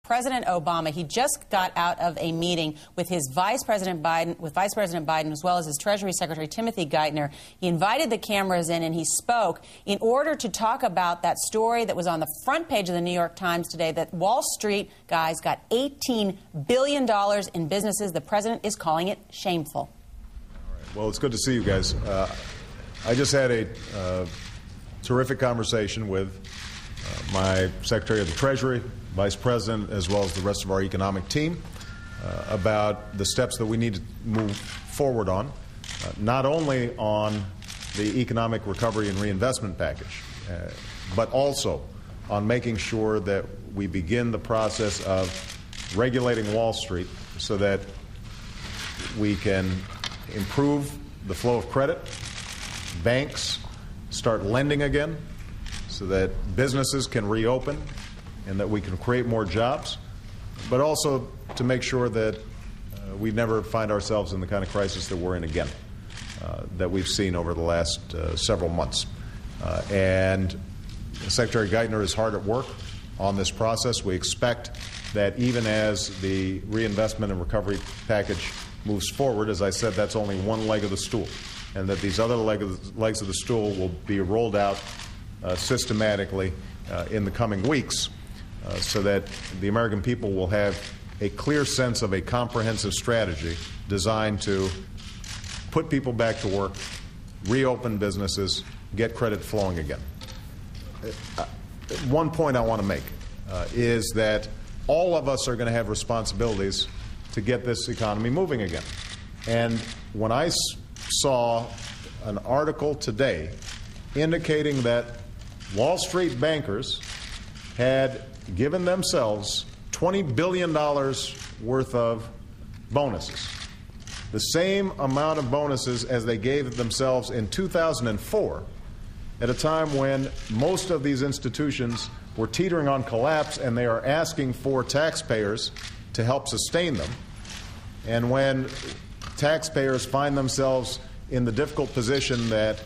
President Obama, he just got out of a meeting with Vice President Biden, as well as his Treasury Secretary Timothy Geithner. He invited the cameras in and he spoke in order to talk about that story that was on the front page of the New York Times today, that Wall Street guys got $18 billion in businesses. The president is calling it shameful. All right. Well, it's good to see you guys. I just had a terrific conversation with my Secretary of the Treasury, Vice President, as well as the rest of our economic team about the steps that we need to move forward on, not only on the economic recovery and reinvestment package, but also on making sure that we begin the process of regulating Wall Street so that we can improve the flow of credit, banks start lending again, so that businesses can reopen and that we can create more jobs, but also to make sure that we never find ourselves in the kind of crisis that we're in again, that we've seen over the last several months. And Secretary Geithner is hard at work on this process. We expect that even as the reinvestment and recovery package moves forward, as I said, that's only one leg of the stool, and that these other legs of the stool will be rolled out systematically in the coming weeks, so that the American people will have a clear sense of a comprehensive strategy designed to put people back to work, reopen businesses, get credit flowing again. One point I want to make is that all of us are going to have responsibilities to get this economy moving again. And when I saw an article today indicating that Wall Street bankers had given themselves $20 billion worth of bonuses, the same amount of bonuses as they gave themselves in 2004, at a time when most of these institutions were teetering on collapse and they are asking for taxpayers to help sustain them, and when taxpayers find themselves in the difficult position that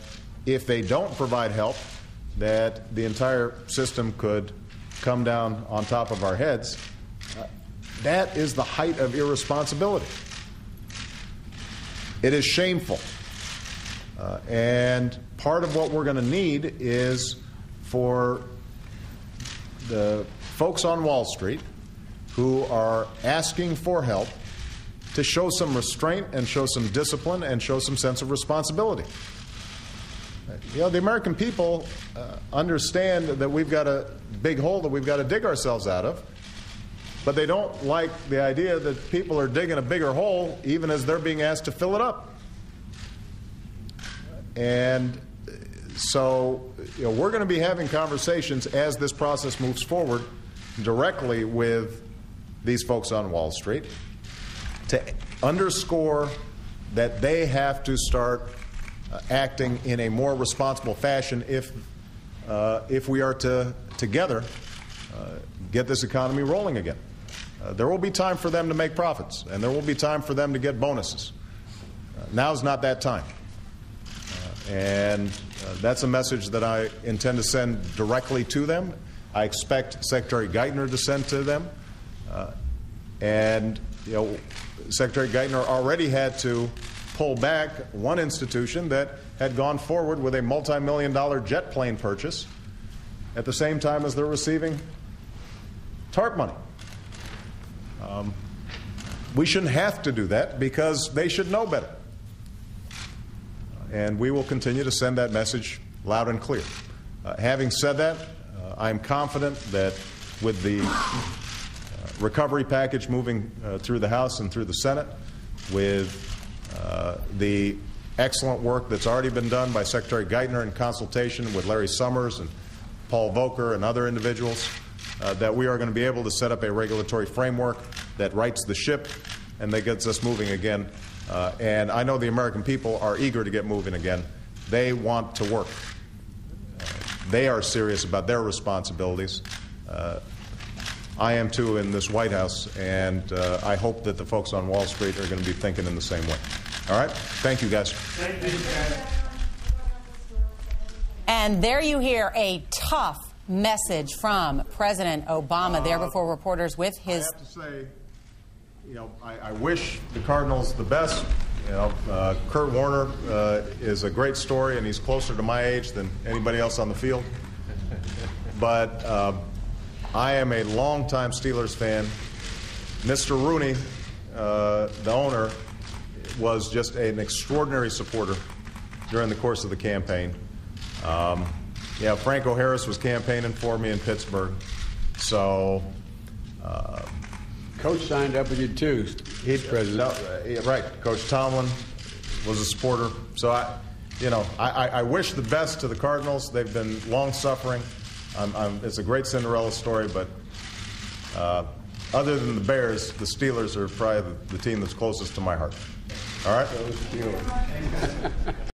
if they don't provide help, that the entire system could come down on top of our heads, that is the height of irresponsibility. It is shameful. And part of what we're going to need is for the folks on Wall Street who are asking for help to show some restraint and show some discipline and show some sense of responsibility. You know, the American people understand that we've got a big hole that we've got to dig ourselves out of, but they don't like the idea that people are digging a bigger hole even as they're being asked to fill it up. And so, you know, we're going to be having conversations as this process moves forward directly with these folks on Wall Street to underscore that they have to start acting in a more responsible fashion if we are to together get this economy rolling again. There will be time for them to make profits, and there will be time for them to get bonuses. Now's not that time. And that's a message that I intend to send directly to them. I expect Secretary Geithner to send to them. And, you know, Secretary Geithner already had to pull back one institution that had gone forward with a multi-million-dollar jet plane purchase at the same time as they're receiving TARP money. We shouldn't have to do that because they should know better. And we will continue to send that message loud and clear. Having said that, I'm confident that with the recovery package moving through the House and through the Senate, with the excellent work that's already been done by Secretary Geithner in consultation with Larry Summers and Paul Volcker and other individuals, that we are going to be able to set up a regulatory framework that rights the ship and that gets us moving again. And I know the American people are eager to get moving again. They want to work. They are serious about their responsibilities. I am too in this White House, and I hope that the folks on Wall Street are going to be thinking in the same way. All right? Thank you, guys. And there you hear a tough message from President Obama there before reporters with his... I have to say, I wish the Cardinals the best. Kurt Warner is a great story, and he's closer to my age than anybody else on the field. But I am a longtime Steelers fan. Mr. Rooney, the owner, was just an extraordinary supporter during the course of the campaign. Franco Harris was campaigning for me in Pittsburgh. So... Coach signed up with you too, President. Right. Coach Tomlin was a supporter. So I wish the best to the Cardinals. They've been long-suffering. It's a great Cinderella story, but other than the Bears, the Steelers are probably the team that's closest to my heart. All right?